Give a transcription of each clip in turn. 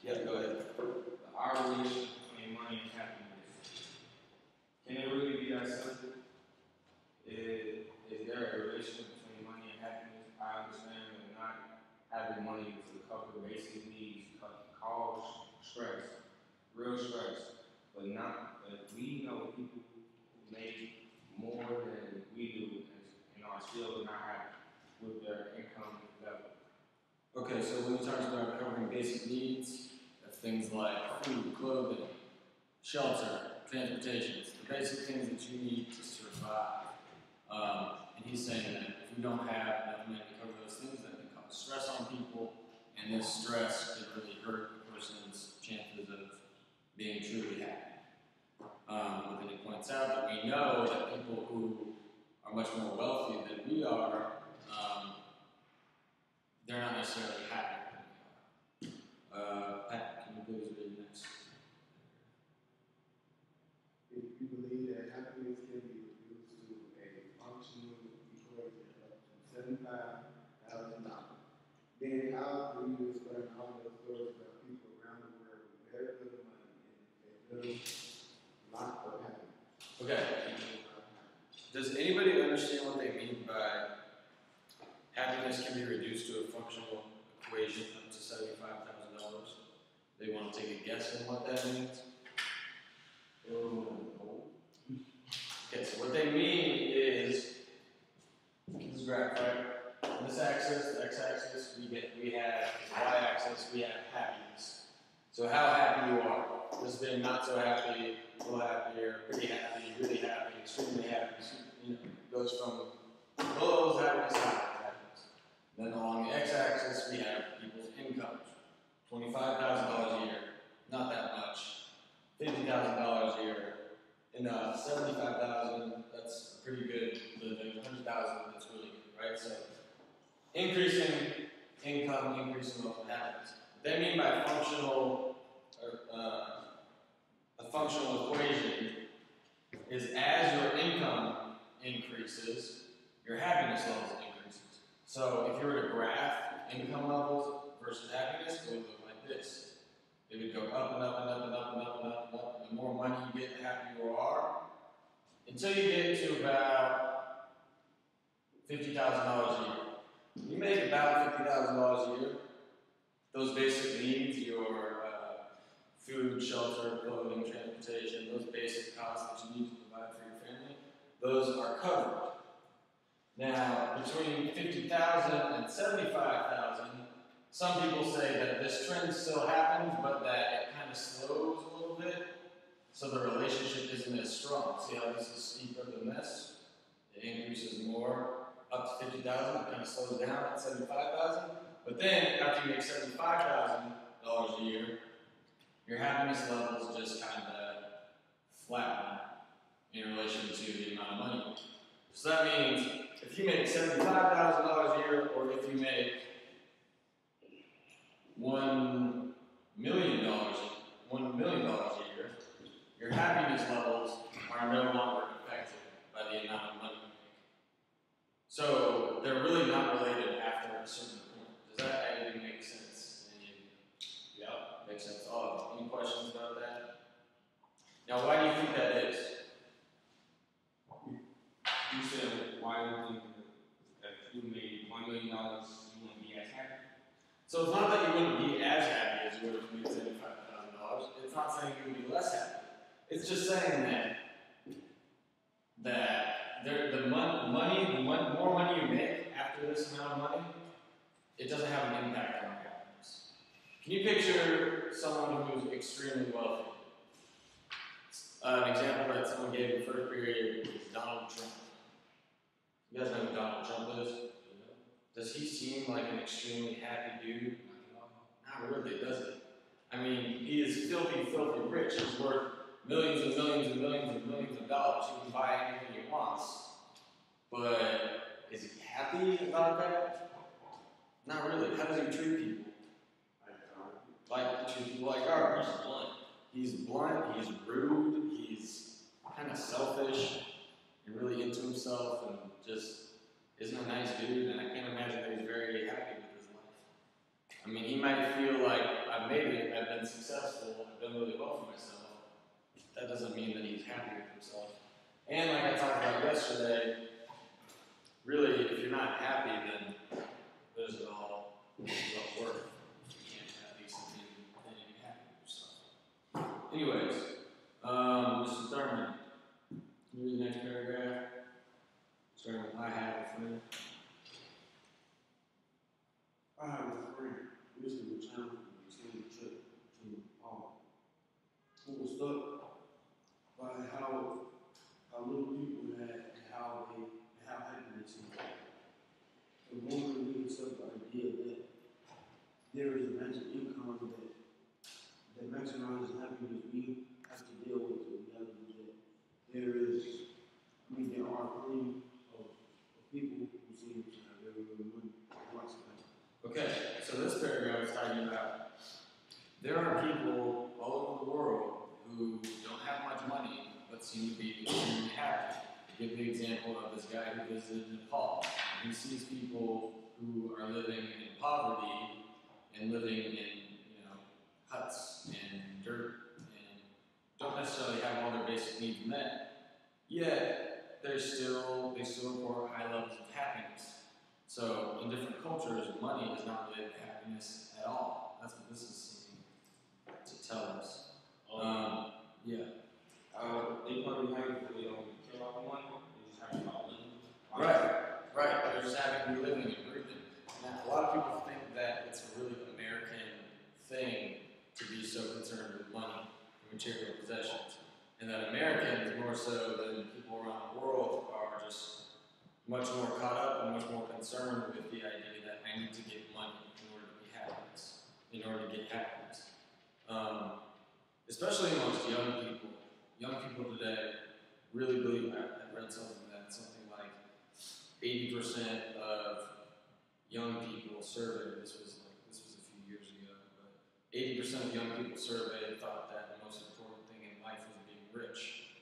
Yeah, go ahead. Our relationship between money and happiness. Can it really be that simple? Is there a relationship between money and happiness? I understand that not having money to cover basic needs cause stress, real stress, but not. But we know people who make more than we do and are still not happy with their income level. Okay, so when you talk about covering basic needs, that's things like food, clothing, shelter, transportation, it's the basic things that you need to survive. And he's saying that if we don't have enough money to cover those things, that can cause stress on people, and this stress can really hurt a person's chances of being truly happy. But then he points out that we know that people who are much more wealthy than we are, they're not necessarily happy than we are. Pat, can you please read next? If you believe that happiness can be reduced to a functional equation up to $75,000, then how do you explain all those stories about people around the world with very little money and a little lot of happiness? Okay. Does anybody understand what they mean by happiness can be reduced to a functional equation up to $75,000? They want to take a guess on what that means? Okay, so what they mean is this graph, right? On this axis, the x-axis, we have the y-axis, we have happiness. So how happy you are. This being not so happy, a little happier, pretty happy, really happy, extremely happy. You know, goes from low happiness to high happiness. Then along the x-axis, we have people's incomes. $25,000 a year, not that much. $50,000 a year. And $75,000, that's a pretty good living. $100,000, that's really good, right? So increasing income, increasing wealth, and happiness. What they mean by functional, a functional equation is as your income increases, your happiness levels increases. So if you were to graph income levels versus happiness, it would look like this. It would go up and up and up and up and up and up and up. The more money you get, the happier you are. Until you get to about $50,000 a year. You make about $50,000 a year. Those basic needs, your food, shelter, clothing, transportation, those basic costs that you need to provide for your family, those are covered. Now, between $50,000 and $75,000, some people say that this trend still happens, but that it kind of slows a little bit, so the relationship isn't as strong. See how this is steeper than this? It increases more up to $50,000, it kind of slows down at $75,000. But then, after you make $75,000 a year, your happiness levels just kind of flatten in relation to the amount of money. So that means if you make $75,000 a year, or if you make $1 million a year, your happiness levels are no longer affected by the amount of money you make. So they're really not related after a certain point. Does that actually make sense? Yeah, makes sense. Oh, any questions about that? Now, why do you think that is? You said, why do you think that if you made $1 million, you wouldn't be as happy? So it's not that you wouldn't be as happy as you would if you made $75,000. It's not saying you would be less happy. It's just saying that the more money you make after this amount of money, it doesn't have an impact on your happiness. Can you picture someone who's extremely wealthy? An example that someone gave in the first period is Donald Trump. You guys know who Donald Trump is? Does he seem like an extremely happy dude? Not really, does he? I mean, he is filthy, filthy rich. He's worth millions and millions and millions and millions of dollars. He can buy anything he wants. But is he happy about that? Not really. How does he treat people? Like he treats people like garbage. He's blunt. He's blunt, he's rude, he's kind of selfish and really into himself and just isn't a nice dude, and I can't imagine that he's very happy with his life. I mean, he might feel like, I've made it, I've well for myself, that doesn't mean that he's happy with himself. And like I talked about yesterday, really, if you're not happy, then what is it all worth? You can't have decent things and be happy with yourself. Anyways, Mr. Thurman, can you read the next paragraph? Starting with I have a friend. I have a friend recently returned from an extended trip to Nepal, who was struck by how little people had and how happy they seemed. The woman really accepted the idea that there is a magic income that maximizes happiness. We have to deal with the reality that there are plenty of people who seem to have very little money and lots of happiness. Okay, so this paragraph is talking about there are people all over the world who don't have much money but seem to be extremely happy. I give the example of this guy who visited Nepal. He sees people who are living in poverty and living in, huts and dirt and don't necessarily have all their basic needs met. Yet they still report high levels of happiness. So in different cultures, money is not related to happiness at all. That's what this is seeming to tell us. Yeah. They probably have it, they don't care about money, they just have about living. Right. They're just happy to be living and breathing. Now, a lot of people think that it's a really American thing to be so concerned with money and material possessions. And that Americans, more so than people around the world, are just much more caught up and much more concerned with the idea that I need to get money in order to get happiness. Especially amongst young people. Young people today really believe, I read something like 80% of young people surveyed, this was a few years ago, but 80% of young people surveyed thought that the most important thing in life was being rich.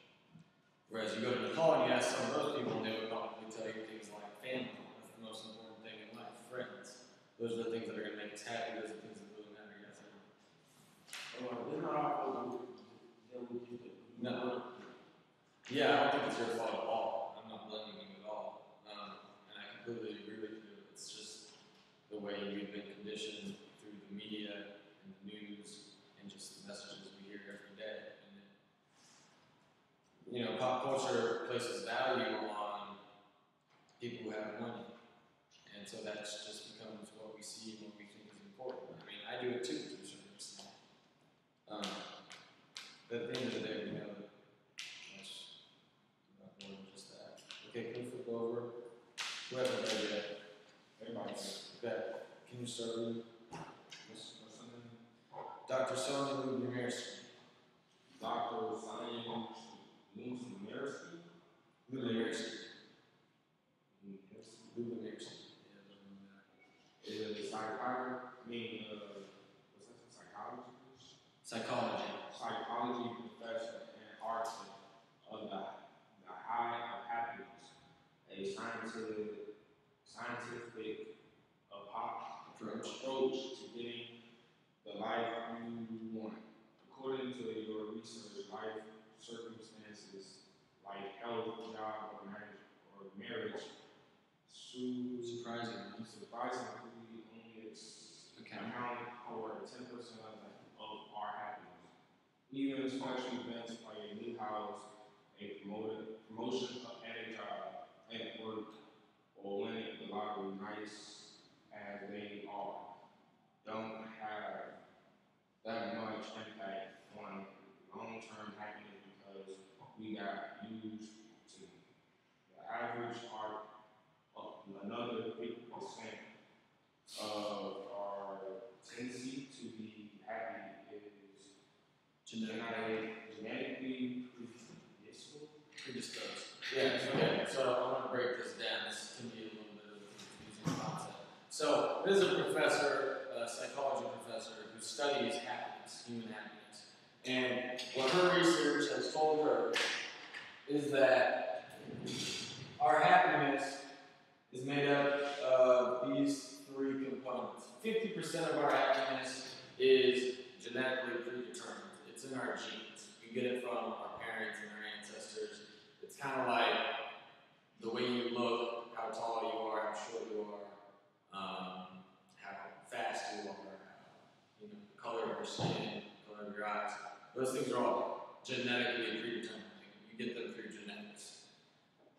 Whereas you go to Nepal and you ask some of those people, and they would probably tell you things like family. That's the most important thing in life. Friends. Those are the things that are going to make us happy. Those are the things that really matter. Yes, They're not all that we think that. no. Yeah, I don't think it's your fault at all. I'm not blaming you at all. And I completely agree with you. It's just the way we've been conditioned through the media and the news and just the messages we hear every day. And pop culture places value on people who have money. And so that just becomes what we see and what we think is important. I mean, I do it too, to a certain extent. But at the end of the day, we know that much more than just that. Okay, can you flip over? Who hasn't read yet? Everybody's. Okay, can you start reading? What's her name? Dr. Sonia Lubimirski. Dr. Sonia Lubimirski. Lubimirski. Is it a psychiatrist? Psychology professor and artist of the high of happiness, a scientific approach to getting the life you want. According to your research, life circumstances like health, job, or marriage, surprisingly only account for 10% of our happiness. Even special events like a new house, a promotion at a job, at work, or winning the lottery, nice as they are, don't have that much impact on long-term happiness because we got used to the average art of another 50% of our tendency to be happy is genetically predisposed. Yeah, okay, so I'm going to break this down. This can be a little bit of a confusing concept. So, this is a professor, a psychology professor, who studies happiness, human happiness. And what her research has told her is that our happiness is made up of these three components. 50% of our happiness is genetically predetermined. It's in our genes. We get it from our parents and our ancestors. It's kind of like the way you look, how tall you are, how short you are, how fast you are, color of your skin, color of your eyes. Those things are all genetically predetermined. You get them through genetics.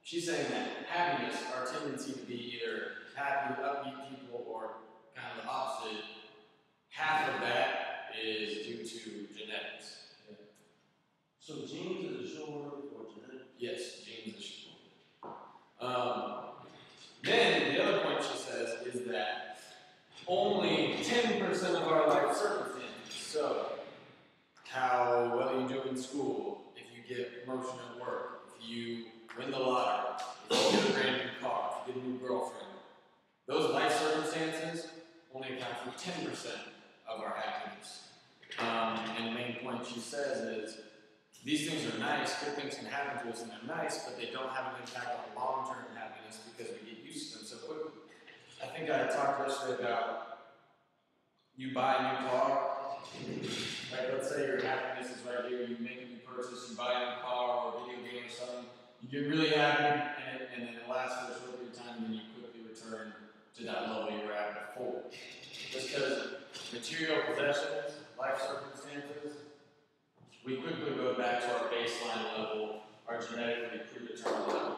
She's saying that happiness, our tendency to be either happy, upbeat people, or kind of the opposite, half of that is due to genetics. Yeah. So genes is a short word for genetic? Yes, genes is short. Then the other point she says is that only 10% of our life circumstances, so how well you do in school, if you get promotion at work, if you win the lottery, if you get a brand new car, if you get a new girlfriend, those life circumstances only account for 10% of our happiness. And the main point she says is, these things are nice, good things can happen to us and they're nice, but they don't have an impact on long-term happiness because we get used to them so quickly. I think I talked yesterday about you buy a new car. Like, let's say your happiness is right here, you make a new purchase, you buy a new car or a video game or something, you get really happy, and then it lasts for a short period of time, and then you quickly return to that level you were at before. Just because material possessions, life circumstances, we quickly go back to our baseline level, our genetically predetermined level.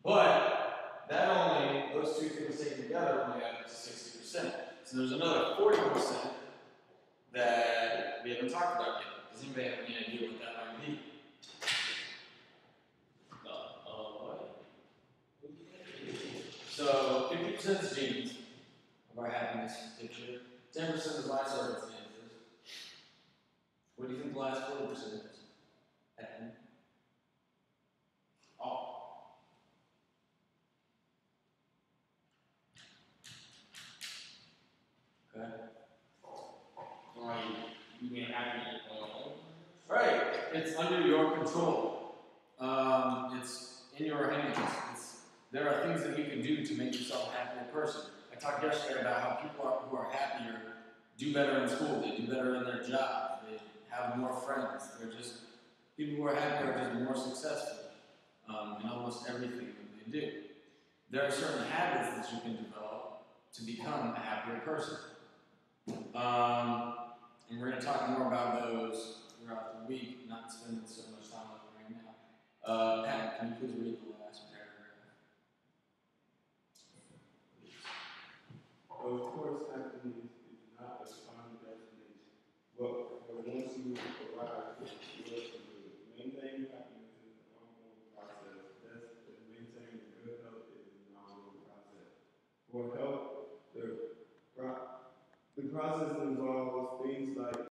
But that those two things taken together only add up to 60%. So there's another 40% that we haven't talked about yet. Does anybody have any idea what that might be? So 50% is genes of our happiness picture. 10% is life circumstances. What do you think the last 40% is? Happiness. Oh. Okay. Like, you being happy on your own? Right. It's under your control. It's in your hands. There are things that we can do to make yourself a happier person. I talked yesterday about how people who are happier do better in school. They do better in their jobs. They have more friends. They're just people who are happier are just more successful in almost everything that they do. There are certain habits that you can develop to become a happier person. And we're going to talk more about those throughout the week, not spending so much time on it right now. Pat, can you please read the last paragraph? Of course, happiness is not a final destination. But once you arrive, you have to maintain happiness is an ongoing process. Maintaining good health is an ongoing process. For health, the process involves